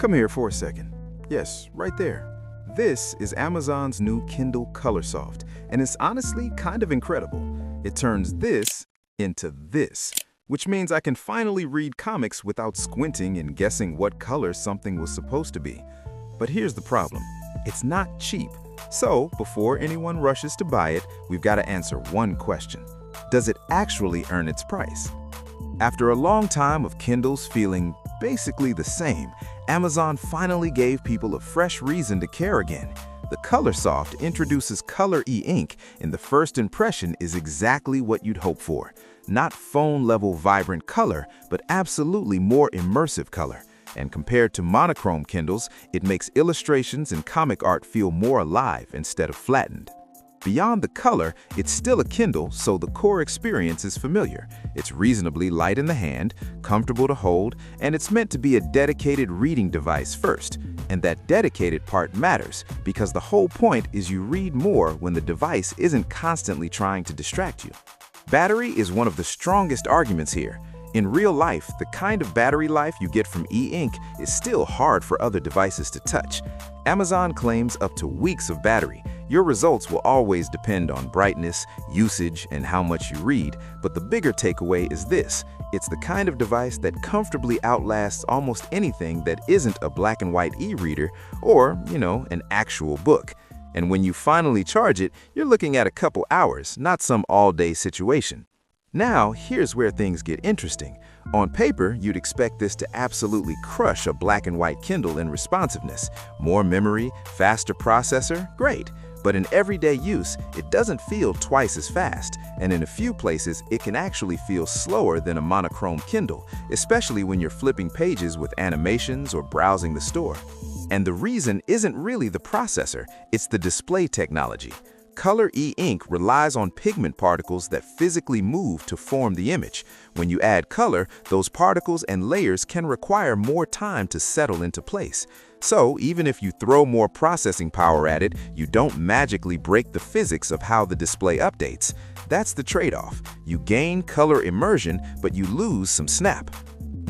Come here for a second. Yes, right there. This is Amazon's new Kindle Colorsoft, and it's honestly kind of incredible. It turns this into this, which means I can finally read comics without squinting and guessing what color something was supposed to be. But here's the problem. It's not cheap. So, before anyone rushes to buy it, we've got to answer one question. Does it actually earn its price? After a long time of Kindles feeling basically the same, Amazon finally gave people a fresh reason to care again. The Colorsoft introduces color e-ink, and the first impression is exactly what you'd hope for. Not phone-level vibrant color, but absolutely more immersive color. And compared to monochrome Kindles, it makes illustrations and comic art feel more alive instead of flattened. Beyond the color, it's still a Kindle, so the core experience is familiar. It's reasonably light in the hand, comfortable to hold, and it's meant to be a dedicated reading device first. And that dedicated part matters, because the whole point is you read more when the device isn't constantly trying to distract you. Battery is one of the strongest arguments here. In real life, the kind of battery life you get from e-ink is still hard for other devices to touch. Amazon claims up to weeks of battery. Your results will always depend on brightness, usage, and how much you read, but the bigger takeaway is this. It's the kind of device that comfortably outlasts almost anything that isn't a black and white e-reader or, an actual book. And when you finally charge it, you're looking at a couple hours, not some all-day situation. Now, here's where things get interesting. On paper, you'd expect this to absolutely crush a black and white Kindle in responsiveness. More memory, faster processor, great. But in everyday use, it doesn't feel twice as fast, and in a few places, it can actually feel slower than a monochrome Kindle, especially when you're flipping pages with animations or browsing the store. And the reason isn't really the processor, it's the display technology. Color e-ink relies on pigment particles that physically move to form the image. When you add color, those particles and layers can require more time to settle into place. So, even if you throw more processing power at it, you don't magically break the physics of how the display updates. That's the trade-off. You gain color immersion, but you lose some snap.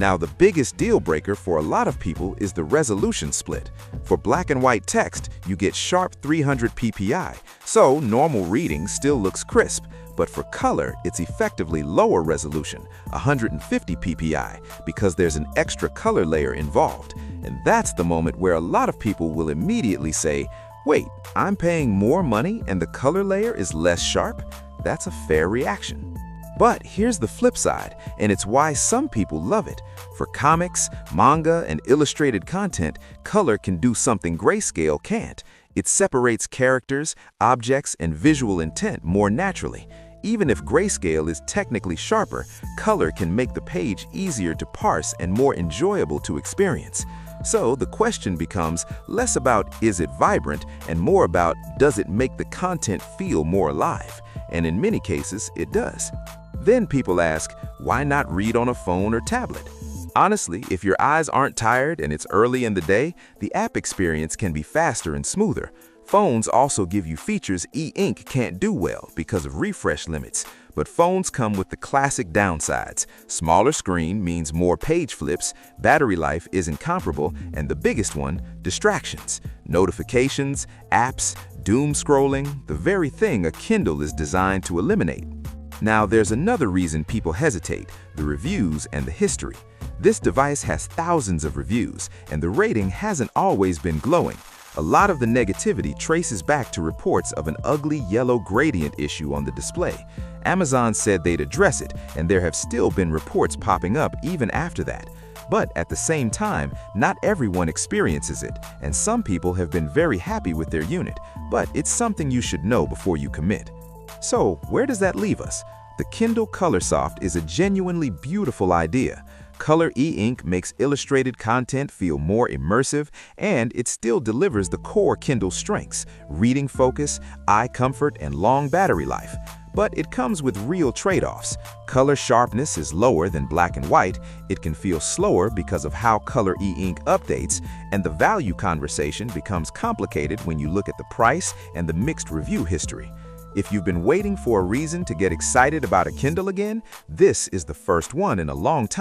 Now, the biggest deal breaker for a lot of people is the resolution split. For black and white text, you get sharp 300 ppi, so normal reading still looks crisp. But for color, it's effectively lower resolution, 150 ppi, because there's an extra color layer involved. And that's the moment where a lot of people will immediately say, wait, I'm paying more money and the color layer is less sharp? That's a fair reaction. But here's the flip side, and it's why some people love it. For comics, manga, and illustrated content, color can do something grayscale can't. It separates characters, objects, and visual intent more naturally. Even if grayscale is technically sharper, color can make the page easier to parse and more enjoyable to experience. So the question becomes less about is it vibrant and more about does it make the content feel more alive? And in many cases, it does. Then people ask, why not read on a phone or tablet? Honestly, if your eyes aren't tired and it's early in the day, the app experience can be faster and smoother. Phones also give you features e-ink can't do well because of refresh limits. But phones come with the classic downsides. Smaller screen means more page flips, battery life isn't comparable, and the biggest one, distractions. Notifications, apps, doom scrolling, the very thing a Kindle is designed to eliminate. Now, there's another reason people hesitate, the reviews and the history. This device has thousands of reviews, and the rating hasn't always been glowing. A lot of the negativity traces back to reports of an ugly yellow gradient issue on the display. Amazon said they'd address it, and there have still been reports popping up even after that. But at the same time, not everyone experiences it, and some people have been very happy with their unit. But it's something you should know before you commit. So, where does that leave us? The Kindle Colorsoft is a genuinely beautiful idea. Color e-ink makes illustrated content feel more immersive, and it still delivers the core Kindle strengths, reading focus, eye comfort, and long battery life. But it comes with real trade-offs. Color sharpness is lower than black and white, it can feel slower because of how color e-ink updates, and the value conversation becomes complicated when you look at the price and the mixed review history. If you've been waiting for a reason to get excited about a Kindle again, this is the first one in a long time.